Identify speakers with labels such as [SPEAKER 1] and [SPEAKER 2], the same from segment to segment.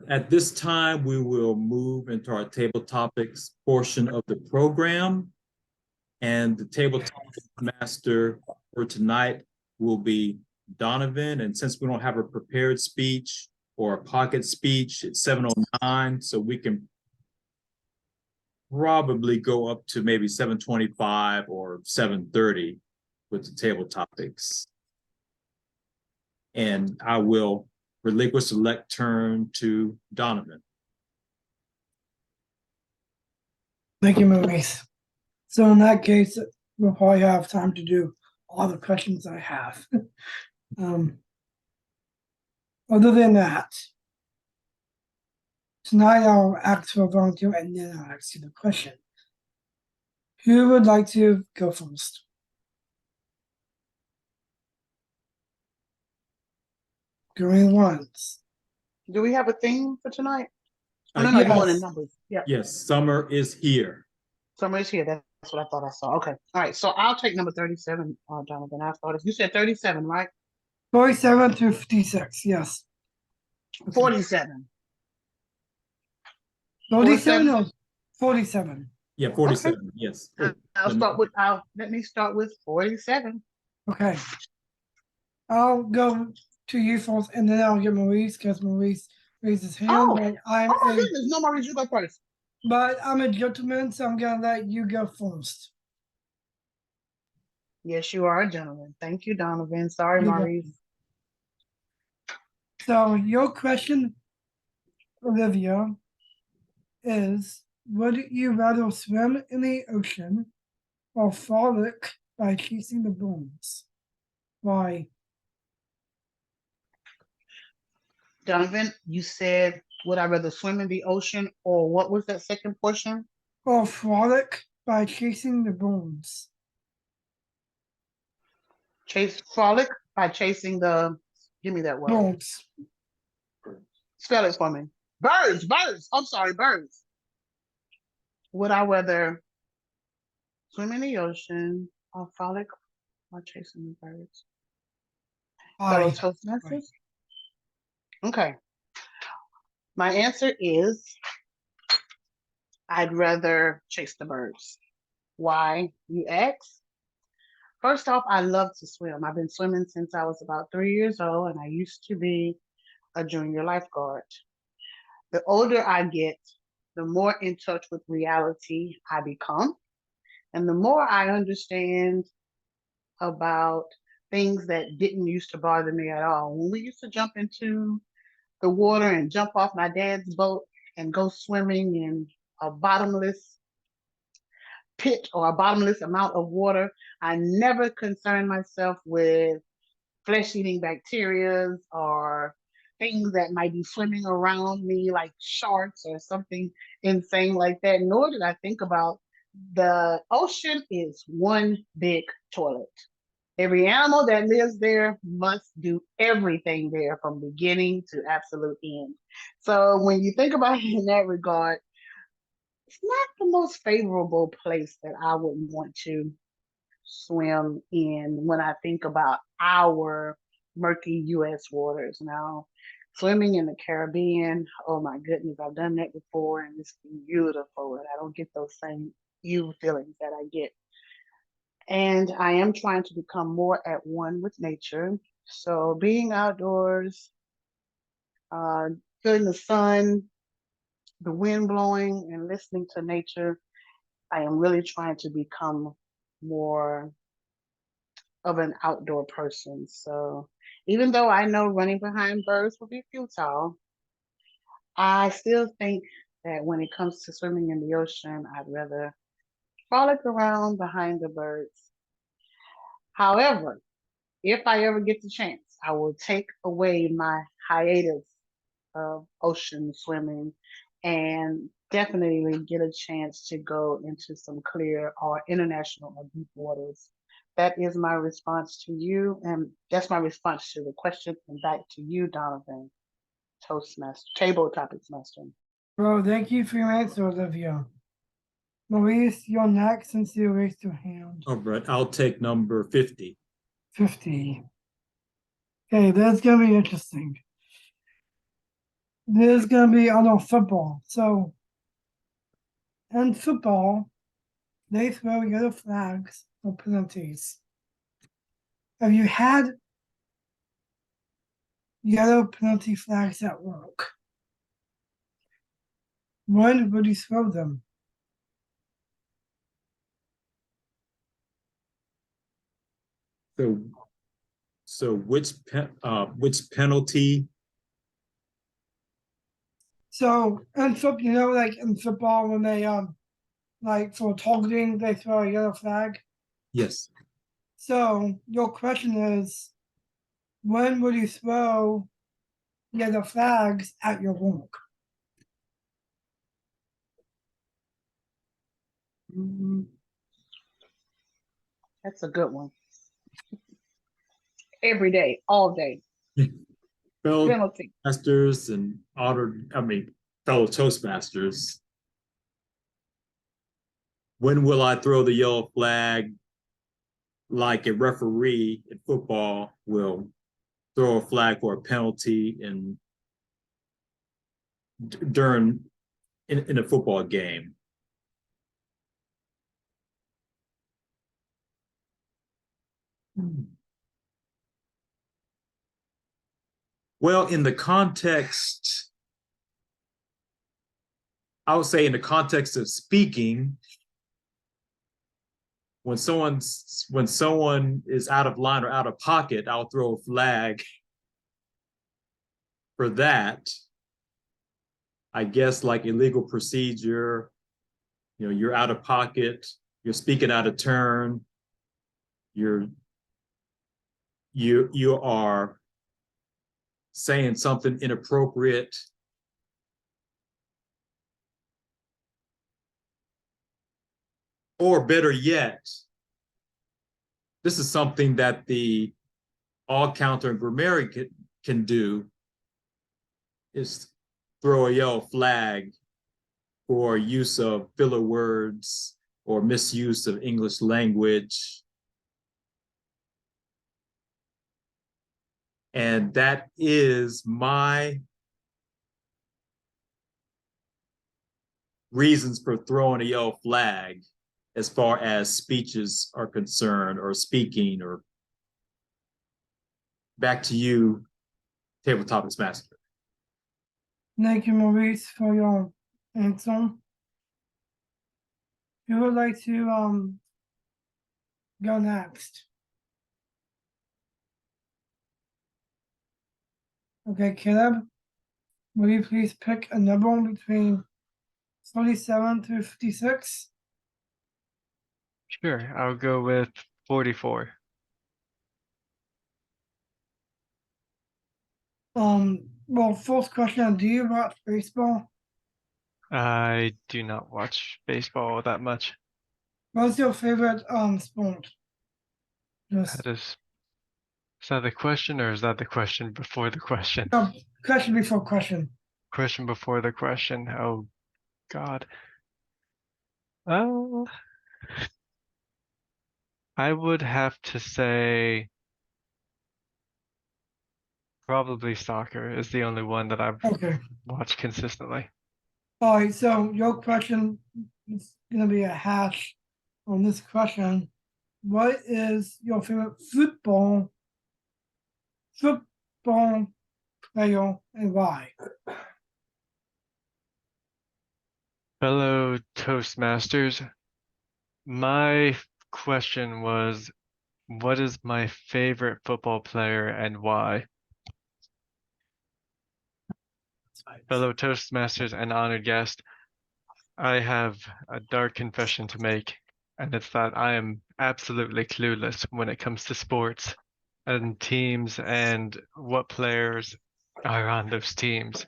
[SPEAKER 1] At this time, we will move into our table topics portion of the program. And the table topic master for tonight will be Donovan. And since we don't have a prepared speech or a pocket speech, it's 7:09, so we can probably go up to maybe 7:25 or 7:30 with the table topics. And I will relinquish the lectern to Donovan.
[SPEAKER 2] Thank you, Maurice. So in that case, we'll probably have time to do all the questions I have. Other than that, tonight I'll ask for a volunteer and then I'll ask you the question. Who would like to go first? Going once.
[SPEAKER 3] Do we have a theme for tonight?
[SPEAKER 1] Uh,
[SPEAKER 3] No, you're
[SPEAKER 1] yes.
[SPEAKER 3] going in numbers. Yeah.
[SPEAKER 1] Yes, summer is here.
[SPEAKER 3] Summer is here. That's what I thought I saw. Okay. All right. So I'll take number 37, Jonathan. I thought you said 37, right?
[SPEAKER 2] 47 through 56, yes.
[SPEAKER 3] 47.
[SPEAKER 2] 47 or 47?
[SPEAKER 1] Yeah, 47, yes.
[SPEAKER 3] Let me start with 47.
[SPEAKER 2] Okay. I'll go to you first and then I'll get Maurice because Maurice raised his hand.
[SPEAKER 3] Oh,
[SPEAKER 2] but
[SPEAKER 3] my goodness. No, Maurice, you go first.
[SPEAKER 2] But I'm a gentleman, so I'm gonna let you go first.
[SPEAKER 3] Yes, you are a gentleman. Thank you, Donovan. Sorry,
[SPEAKER 2] You're
[SPEAKER 3] Maurice.
[SPEAKER 2] So your question, Olivia, is would you rather swim in the ocean or frolic by chasing the bones? Why?
[SPEAKER 3] Donovan, you said, would I rather swim in the ocean or what was that second portion?
[SPEAKER 2] Or frolic by chasing the bones.
[SPEAKER 3] Frolic by chasing the, give me that word.
[SPEAKER 2] Bones.
[SPEAKER 3] Spell it for me. Birds. I'm sorry, birds. Would I rather swim in the ocean or frolic while chasing the birds? Fellow Toastmasters? Okay. My answer is I'd rather chase the birds. Why, you ask? First off, I love to swim. I've been swimming since I was about 3 years old, and I used to be a junior lifeguard. The older I get, the more in touch with reality I become, and the more I understand about things that didn't used to bother me at all. When we used to jump into the water and jump off my dad's boat and go swimming in a bottomless pit or a bottomless amount of water, I never concerned myself with flesh-eating bacteria or things that might be swimming around me like sharks or something insane like that, nor did I think about the ocean is one big toilet. Every animal that lives there must do everything there from beginning to absolute end. So when you think about it in that regard, it's not the most favorable place that I would want to swim in when I think about our murky U.S. waters. Now, swimming in the Caribbean, oh my goodness, I've done that before and it's beautiful, and I don't get those same feelings that I get. And I am trying to become more at one with nature. So being outdoors, feeling the sun, the wind blowing, and listening to nature, I am really trying to become more of an outdoor person. So even though I know running behind birds will be futile, I still think that when it comes to swimming in the ocean, I'd rather frolic around behind the birds. However, if I ever get the chance, I will take away my hiatus of ocean swimming and definitely get a chance to go into some clear or international or deep waters. That is my response to you, and that's my response to the question. And back to you, Donovan, Toastmaster, Table Topics Master.
[SPEAKER 2] Bro, thank you for your answer, Olivia. Maurice, you're next since you raised your hand.
[SPEAKER 1] All right, I'll take number 50.
[SPEAKER 2] 50. Okay, that's gonna be interesting. This is gonna be on football. So in football, they throw yellow flags for penalties. Have you had yellow penalty flags at work? When would you throw them?
[SPEAKER 1] So which penalty?
[SPEAKER 2] So in football, you know, like in football when they like for targeting they throw a yellow flag.
[SPEAKER 1] Yes.
[SPEAKER 2] So your question is, when would you throw yellow flags at your work?
[SPEAKER 3] That's a good one. Every day, all day.
[SPEAKER 1] Fellow
[SPEAKER 3] Penalty.
[SPEAKER 1] Toastmasters and fellow Toastmasters. When will I throw the yellow flag? Like a referee in football will throw a flag for a penalty in a football game. Well, in the context, I would say in the context of speaking, when someone is out of line or out of pocket, I'll throw a flag for that. I guess like illegal procedure, you're out of pocket, you're speaking out of turn, you are saying something inappropriate. Or better yet, this is something that the all counter and grammarian can do, is throw a yellow flag for use of filler words or misuse of English language. And that is my reasons for throwing a yellow flag as far as speeches are concerned, or speaking. Or back to you, Tabletop Master.
[SPEAKER 2] Thank you, Maurice, for your answer. Who would like to go next? Okay, Caleb, will you please pick a number between 47 through 56?
[SPEAKER 4] Sure, I'll go with 44.
[SPEAKER 2] Well, first question, do you watch baseball?
[SPEAKER 4] I do not watch baseball that much.
[SPEAKER 2] What's your favorite sport? Just
[SPEAKER 4] Is that the question, or is that the question before the question?
[SPEAKER 2] no, question before question.
[SPEAKER 4] Question before the question. Oh God. Oh, I would have to say probably soccer is the only one that I've
[SPEAKER 2] Okay.
[SPEAKER 4] watched consistently.
[SPEAKER 2] All right, so your question is gonna be a hash on this question. What is your favorite football player and why?
[SPEAKER 4] Fellow Toastmasters, my question was, what is my favorite football player and why? Fellow Toastmasters and honored guest, I have a dark confession to make, and it's that I am absolutely clueless when it comes to sports and teams and what players are on those teams.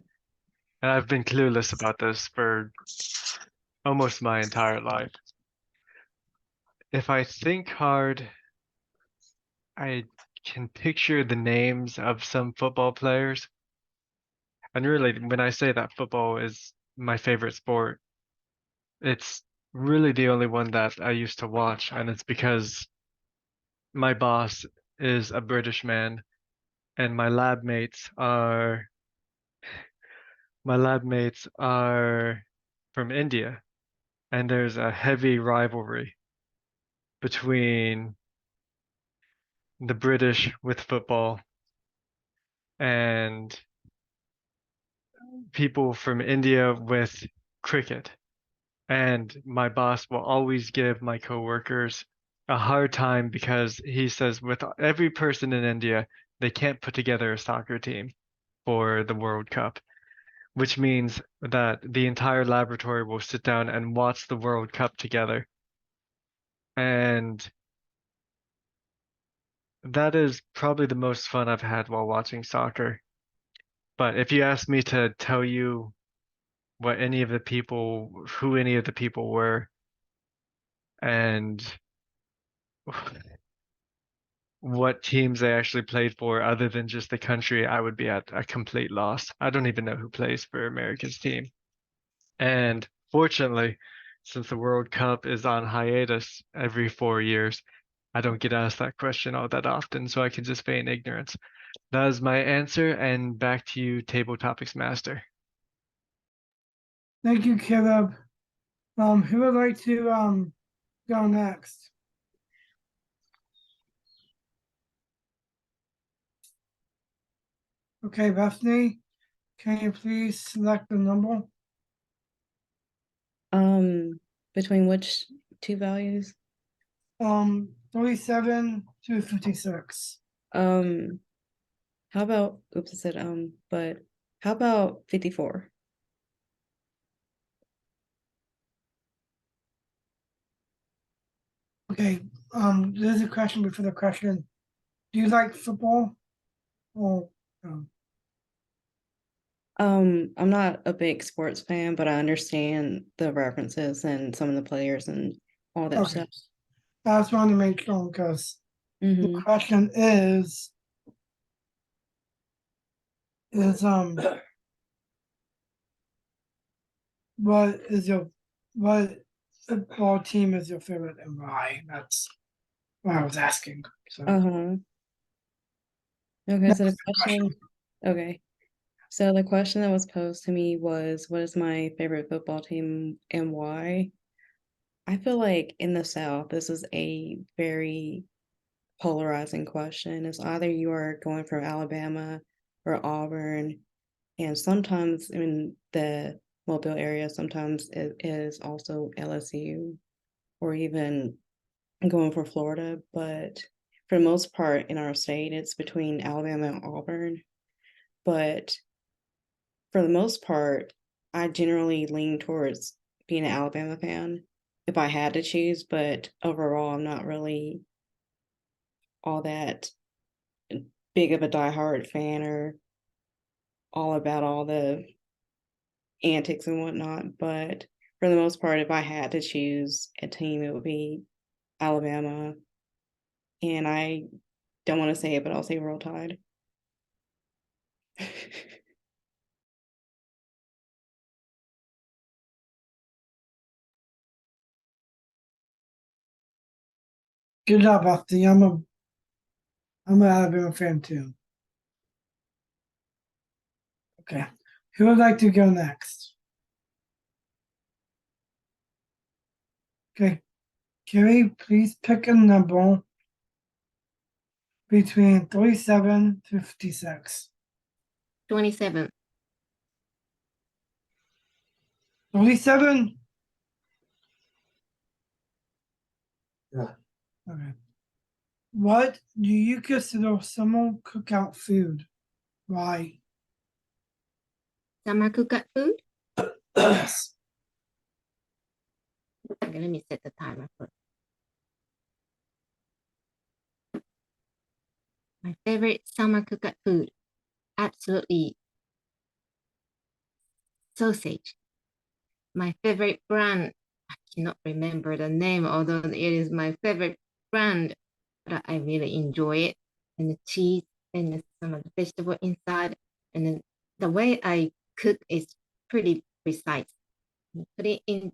[SPEAKER 4] And I've been clueless about this for almost my entire life. If I think hard, I can picture the names of some football players. And really, when I say that football is my favorite sport, it's really the only one that I used to watch, and it's because my boss is a British man and my lab mates are my lab mates are from India, and there's a heavy rivalry between the British with football and people from India with cricket. And my boss will always give my coworkers a hard time because he says with every person in India, they can't put together a soccer team for the World Cup, which means that the entire laboratory will sit down and watch the World Cup together. And that is probably the most fun I've had while watching soccer. But if you ask me to tell you who any of the people were, and what teams they actually played for other than just the country, I would be at a complete loss. I don't even know who plays for America's team. And fortunately, since the World Cup is on hiatus every 4 years, I don't get asked that question all that often, so I can just feign ignorance. That is my answer, and back to you, Table Topics Master.
[SPEAKER 2] Thank you, Caleb. Who would like to go next? Okay, Bethany, can you please select the number?
[SPEAKER 5] Between which two values?
[SPEAKER 2] 37 to 56.
[SPEAKER 5] How about, oops, I said, but how about 54?
[SPEAKER 2] Okay, there's a question before the question. Do you like football? Or
[SPEAKER 5] I'm not a big sports fan, but I understand the references and some of the players and all that
[SPEAKER 2] okay.
[SPEAKER 5] stuff.
[SPEAKER 2] I just wanted to make sure because the
[SPEAKER 5] Mm-hmm.
[SPEAKER 2] question is what football team is your favorite and why? That's what I was asking. So
[SPEAKER 5] Uh-huh. Okay, so the
[SPEAKER 2] Next
[SPEAKER 5] question, okay. So the question that was posed to me was, what is my favorite football team and why? I feel like in the South, this is a very polarizing question. It's either you are going for Alabama or Auburn, and sometimes in the Mobile area, sometimes it is also LSU or even going for Florida. But for the most part in our state, it's between Alabama and Auburn. But for the most part, I generally lean towards being an Alabama fan if I had to choose, but overall, I'm not really all that big of a diehard fan or all about all the antics and whatnot. But for the most part, if I had to choose a team, it would be Alabama. And I don't want to say it, but I'll say Roll Tide.
[SPEAKER 2] good job, Bethany. I'm an Alabama fan too. Okay. Who would like to go next? Okay. Carrie, please pick a number between 37 to 56.
[SPEAKER 6] 27.
[SPEAKER 2] 37?
[SPEAKER 1] Yeah.
[SPEAKER 2] Okay. What do you consider summer cookout food? Why?
[SPEAKER 6] Summer cookout food?
[SPEAKER 2] Yes.
[SPEAKER 6] Okay, let me set the timer first. My favorite summer cookout food, absolutely sausage. My favorite brand, I cannot remember the name, although it is my favorite brand, but I really enjoy it. And the cheese and some of the vegetable inside. And then the way I cook is pretty precise. Put it into,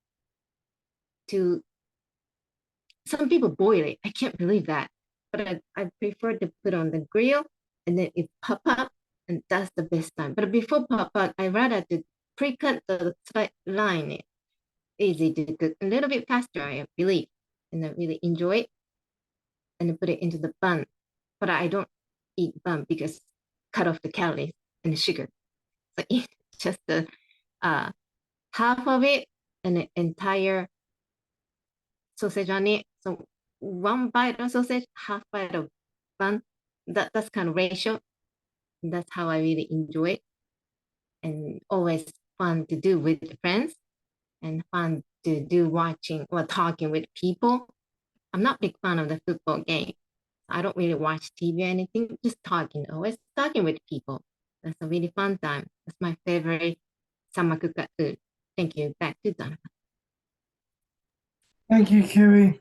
[SPEAKER 6] some people boil it. I can't believe that. But I prefer to put on the grill and then it pop up, and that's the best time. But before pop up, I rather to pre-cut the line. Easy to cook, a little bit faster, I believe, and I really enjoy it. And put it into the bun, but I don't eat bun because cut off the calories and the sugar. So eat just the half of it and the entire sausage on it. So one bite of sausage, half bite of bun. That's kind of ratio. That's how I really enjoy it, and always fun to do with friends, and fun to do watching or talking with people. I'm not a big fan of the football game. I don't really watch TV or anything, just talking, always talking with people. That's a really fun time. That's my favorite summer cookout food. Thank you. Back to Donovan.
[SPEAKER 2] Thank you, Kiwi.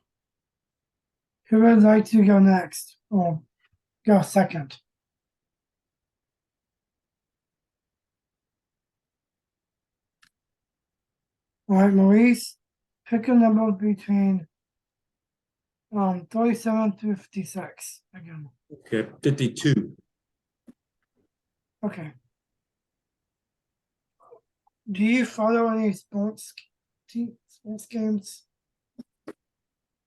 [SPEAKER 2] Who would like to go next? Or go second? All right, Maurice, pick a number between 37 to 56 again.
[SPEAKER 1] Okay, 52.
[SPEAKER 2] Okay. Do you follow any sports games?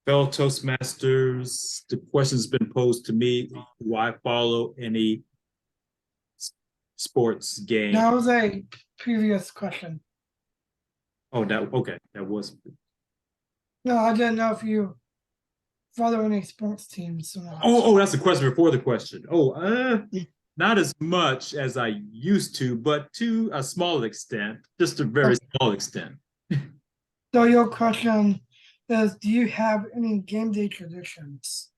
[SPEAKER 1] Fellow Toastmasters, the question's been posed to me. Do I follow any sports game?
[SPEAKER 2] That was a previous question.
[SPEAKER 1] Oh, okay, that was.
[SPEAKER 2] No, I didn't know if you follow any sports teams or not.
[SPEAKER 1] Oh, that's the question before the question. Not as much as I used to, but to a small extent, just a very small extent.
[SPEAKER 2] So your question is, do you have any game day traditions?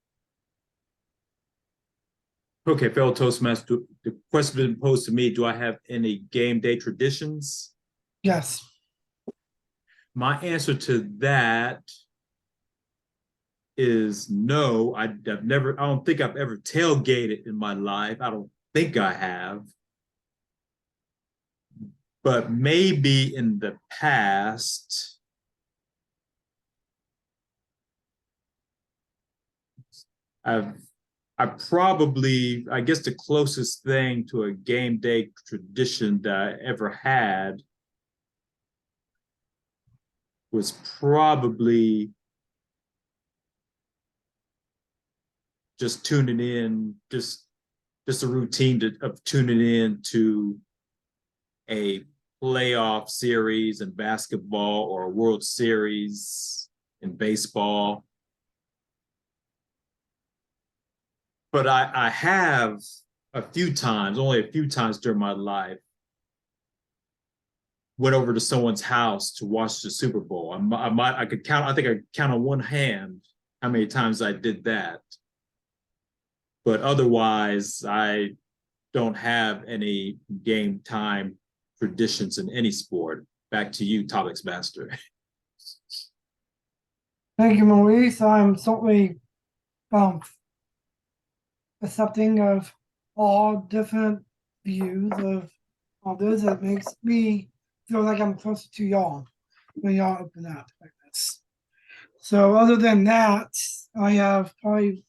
[SPEAKER 1] Okay, fellow Toastmaster, the question been posed to me, do I have any game day traditions?
[SPEAKER 2] Yes.
[SPEAKER 1] My answer to that is no. I don't think I've ever tailgated in my life. I don't think I have. But maybe in the past, I guess the closest thing to a game day tradition that I ever had was probably just tuning in, just a routine of tuning in to a playoff series in basketball or a World Series in baseball. But I have only a few times during my life, went over to someone's house to watch the Super Bowl. I think I could count on one hand how many times I did that. But otherwise, I don't have any game time traditions in any sport. Back to you, Topics Master.
[SPEAKER 2] Thank you, Maurice. I'm certainly accepting of all different views of others. It makes me feel like I'm closer to y'all when y'all open up like this. So other than that, I probably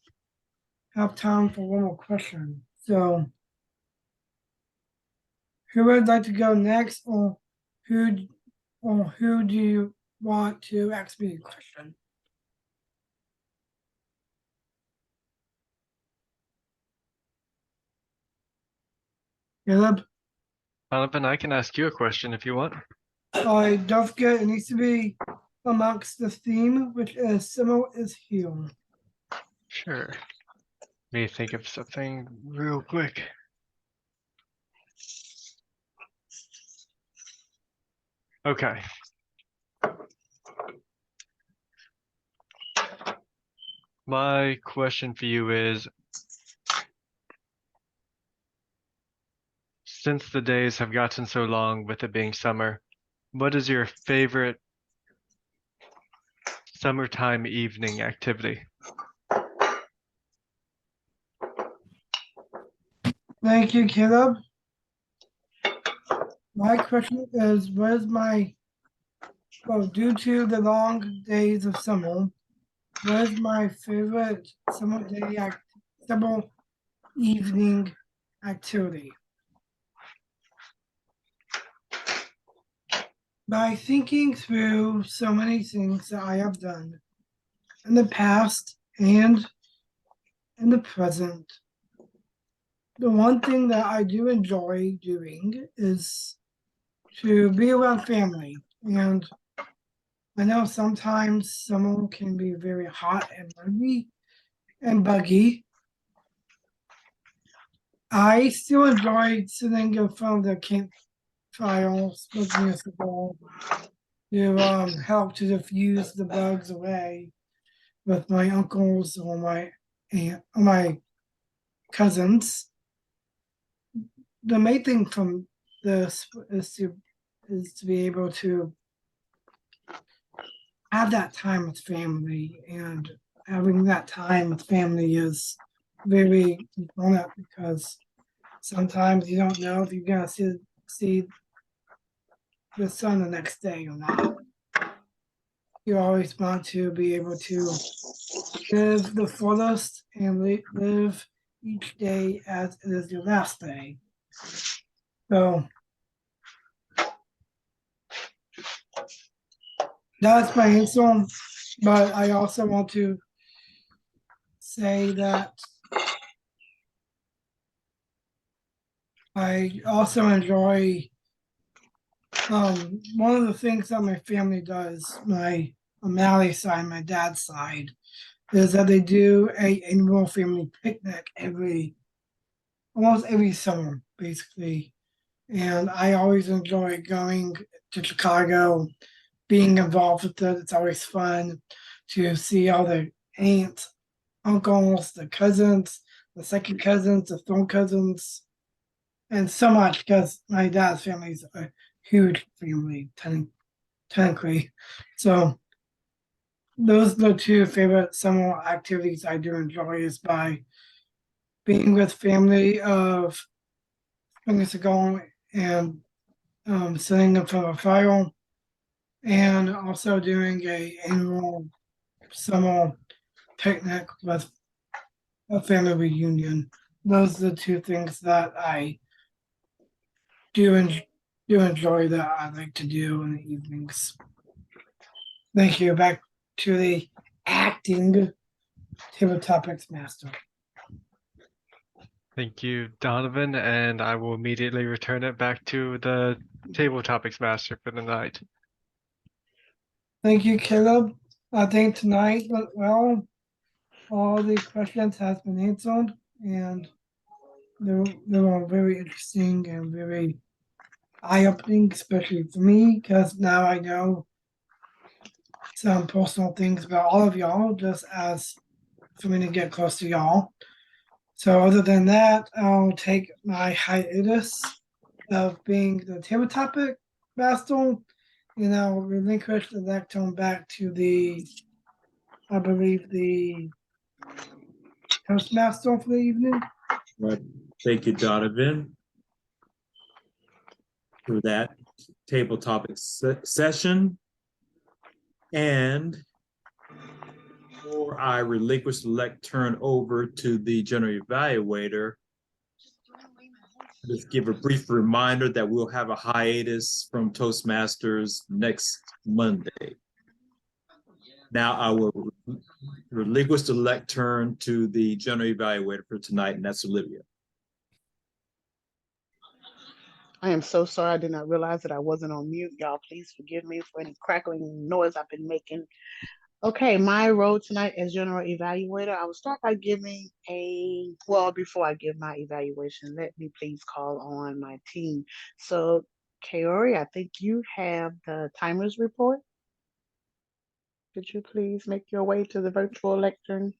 [SPEAKER 2] have time for one more question. So who would like to go next, or who do you want to ask me a question? Caleb?
[SPEAKER 4] Donovan, I can ask you a question if you want.
[SPEAKER 2] Don't forget, it needs to be amongst the theme, which is Simo is here.
[SPEAKER 4] Sure. Let me think of something real quick. Okay. My question for you is, since the days have gotten so long with it being summer, what is your favorite summertime evening activity?
[SPEAKER 2] Thank you, Caleb. My question is, due to the long days of summer, what is my favorite summer evening activity? By thinking through so many things that I have done in the past and in the present, the one thing that I do enjoy doing is to be around family. And I know sometimes someone can be very hot and buggy. I still enjoy sitting in front of the campfire, smoking a cigar, to help to diffuse the bugs away with my uncles or my aunt or my cousins. The main thing from this is to be able to have that time with family, and having that time with family is very important because sometimes you don't know if you're gonna see the sun the next day or not. You always want to be able to live the fullest and live each day as it is your last day. So that's my answer, but I also want to say that I also enjoy one of the things that my family does, my O'Malley side, my dad's side, is that they do a annual family picnic almost every summer, basically. And I always enjoy going to Chicago, being involved with it. It's always fun to see all the aunts, uncles, the cousins, the second cousins, the third cousins, and so much because my dad's family is a huge family, technically. So those are the two favorite summer activities I do enjoy is by being with family of things to go and sitting in front of a fire and also doing a annual summer picnic with a family reunion. Those are the two things that I do enjoy that I like to do in the evenings. Thank you. Back to the acting table topics master.
[SPEAKER 4] Thank you, Donovan, and I will immediately return it back to the table topics master for the night.
[SPEAKER 2] Thank you, Caleb. I think tonight went well. All the questions has been answered, and they were very interesting and very eye-opening, especially for me, because now I know some personal things about all of y'all, just as for me to get close to y'all. So other than that, I'll take my hiatus of being the table topic master, and I'll relinquish the lectern back to I believe, the Toastmaster for the evening.
[SPEAKER 1] Right. Thank you, Donovan, for that table topic session. And before I relinquish the lectern over to the general evaluator, just give a brief reminder that we'll have a hiatus from Toastmasters next Monday. Now I will relinquish the lectern to the general evaluator for tonight, and that's Olivia.
[SPEAKER 3] I am so sorry. I did not realize that I wasn't on mute. Y'all, please forgive me for any crackling noise I've been making. Okay, my role tonight as general evaluator, I will start by giving before I give my evaluation, let me please call on my team. So, Kaori, I think you have the timers report. Could you please make your way to the virtual lectern?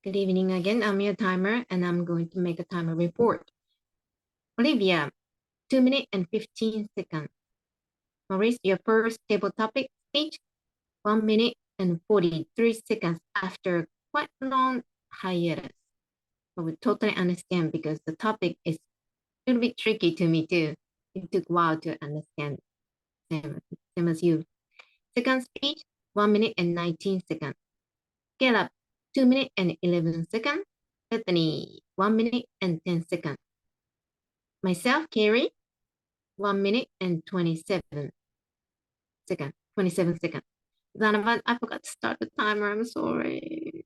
[SPEAKER 6] Good evening again. I'm your timer, and I'm going to make a timer report. Olivia, 2 minutes and 15 seconds. Maurice, your first table topic speech, 1 minute and 43 seconds after quite long hiatus. But we totally understand because the topic is a little bit tricky to me too. It took a while to understand, same as you. Second speech, 1 minute and 19 seconds. Caleb, 2 minutes and 11 seconds. Bethany, 1 minute and 10 seconds. Myself, Carrie, 1 minute and 27 seconds. 27 seconds. Donovan, I forgot to start the timer. I'm sorry.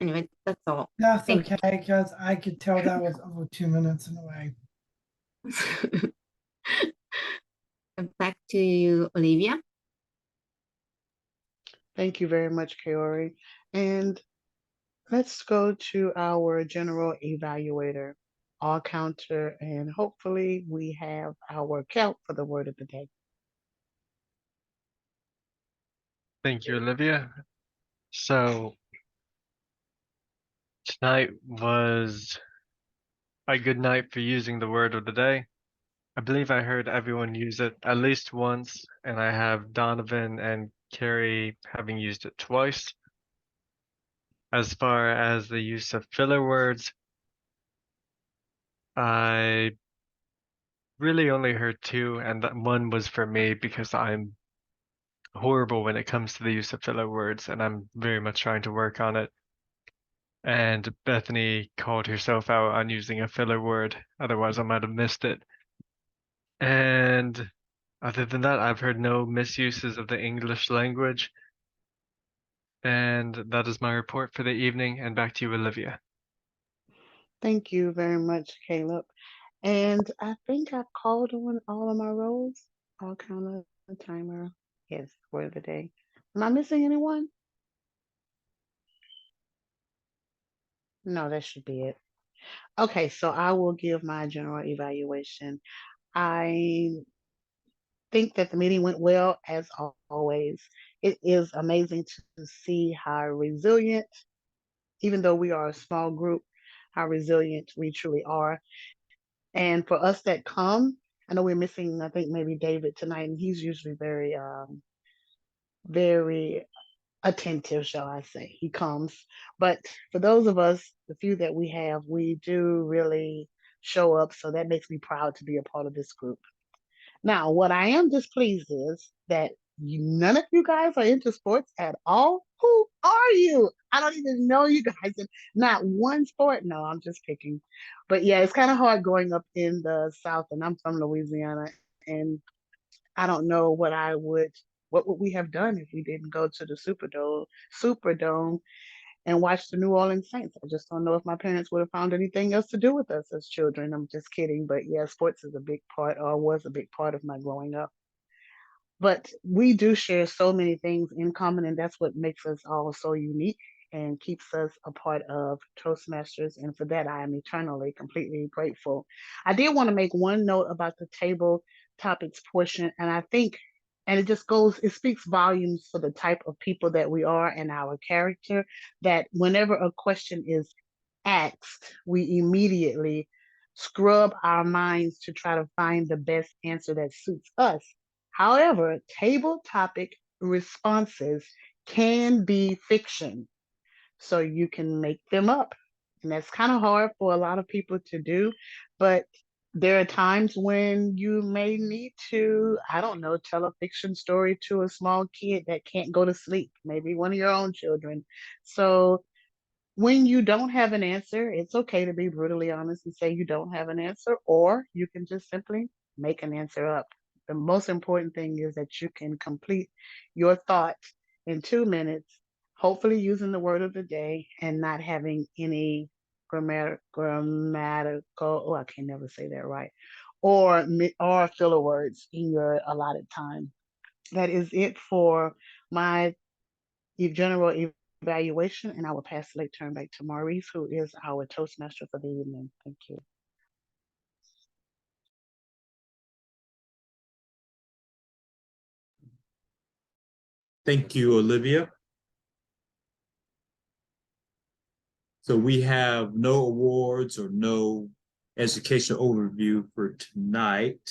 [SPEAKER 6] Anyway, that's all.
[SPEAKER 2] That's
[SPEAKER 6] Thank
[SPEAKER 2] okay, because I could tell that was over 2 minutes in a way.
[SPEAKER 6] And back to you, Olivia.
[SPEAKER 3] Thank you very much, Kaori. And let's go to our general evaluator, all counter, and hopefully we have our count for the word of the day.
[SPEAKER 4] Thank you, Olivia. So tonight was a good night for using the word of the day. I believe I heard everyone use it at least once, and I have Donovan and Carrie having used it twice. As far as the use of filler words, I really only heard two, and that one was for me because I'm horrible when it comes to the use of filler words, and I'm very much trying to work on it. And Bethany called herself out on using a filler word, otherwise I might have missed it. And other than that, I've heard no misuses of the English language. And that is my report for the evening, and back to you, Olivia.
[SPEAKER 3] Thank you very much, Caleb. And I think I've called on all of my roles. All counter, timer. Yes, word of the day. Am I missing anyone? No, that should be it. Okay, so I will give my general evaluation. I think that the meeting went well as always. It is amazing to see how resilient, even though we are a small group, how resilient we truly are. And for us that come, I know we're missing, I think maybe David tonight, and he's usually very attentive, shall I say. He comes. But for those of us, the few that we have, we do really show up. So that makes me proud to be a part of this group. Now, what I am displeased is that none of you guys are into sports at all. Who are you? I don't even know you guys. And not one sport. No, I'm just picking. But yeah, it's kind of hard growing up in the South, and I'm from Louisiana, and I don't know what would we have done if we didn't go to the Superdome and watch the New Orleans Saints. I just don't know if my parents would have found anything else to do with us as children. I'm just kidding. But yeah, sports is a big part, or was a big part of my growing up. But we do share so many things in common, and that's what makes us all so unique and keeps us a part of Toastmasters. And for that, I am eternally, completely grateful. I did want to make one note about the table topics portion, and I think, and it speaks volumes for the type of people that we are and our character, that whenever a question is asked, we immediately scrub our minds to try to find the best answer that suits us. However, table topic responses can be fiction, so you can make them up. And that's kind of hard for a lot of people to do, but there are times when you may need to, I don't know, tell a fiction story to a small kid that can't go to sleep, maybe one of your own children. So when you don't have an answer, it's okay to be brutally honest and say you don't have an answer, or you can just simply make an answer up. The most important thing is that you can complete your thought in 2 minutes, hopefully using the word of the day and not having any grammatical, oh, I can never say that right, or filler words in your allotted time. That is it for my general evaluation, and I will pass the late turn back to Maurice, who is our Toastmaster for the evening. Thank you.
[SPEAKER 1] Thank you, Olivia. So we have no awards or no educational overview for tonight.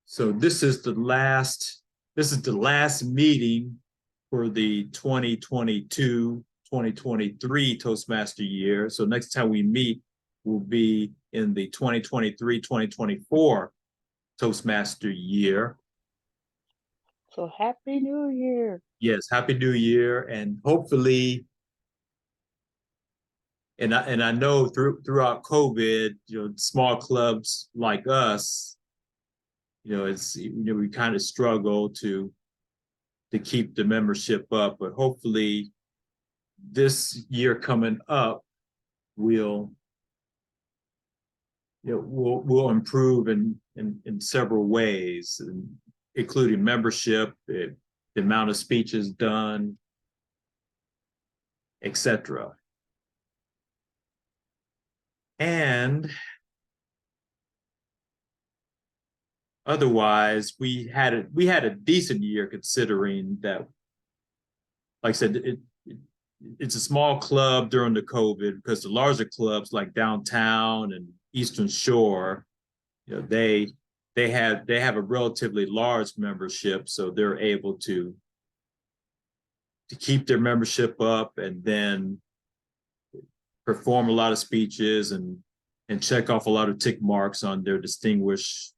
[SPEAKER 1] So this is the last meeting for the 2022-2023 Toastmaster year. So next time we meet will be in the 2023-2024 Toastmaster year.
[SPEAKER 3] So Happy New Year.
[SPEAKER 1] Yes, Happy New Year, and hopefully and I know throughout COVID, small clubs like us, we kind of struggle to keep the membership up, but hopefully this year coming up, we'll improve in several ways, including membership, the amount of speeches done, etc. And otherwise, we had a decent year, considering that, like I said, it's a small club during the COVID, because the larger clubs like downtown and Eastern Shore, they have a relatively large membership, so they're able to keep their membership up and then perform a lot of speeches and check off a lot of tick marks on their distinguished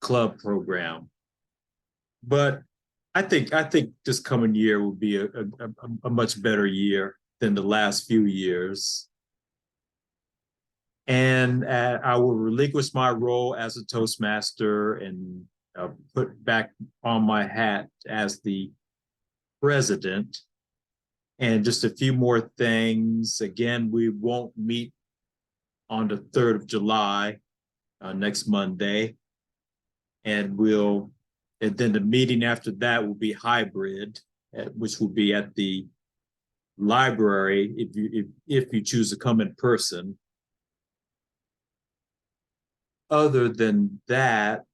[SPEAKER 1] club program. But I think this coming year will be a much better year than the last few years. And I will relinquish my role as a Toastmaster and put back on my hat as the president. And just a few more things. Again, we won't meet on the 3rd of July, next Monday. And then the meeting after that will be hybrid, which will be at the library if you choose to come in person. Other than that,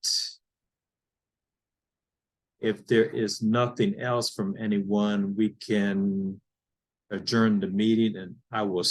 [SPEAKER 1] if there is nothing else from anyone, we can adjourn the meeting, and I will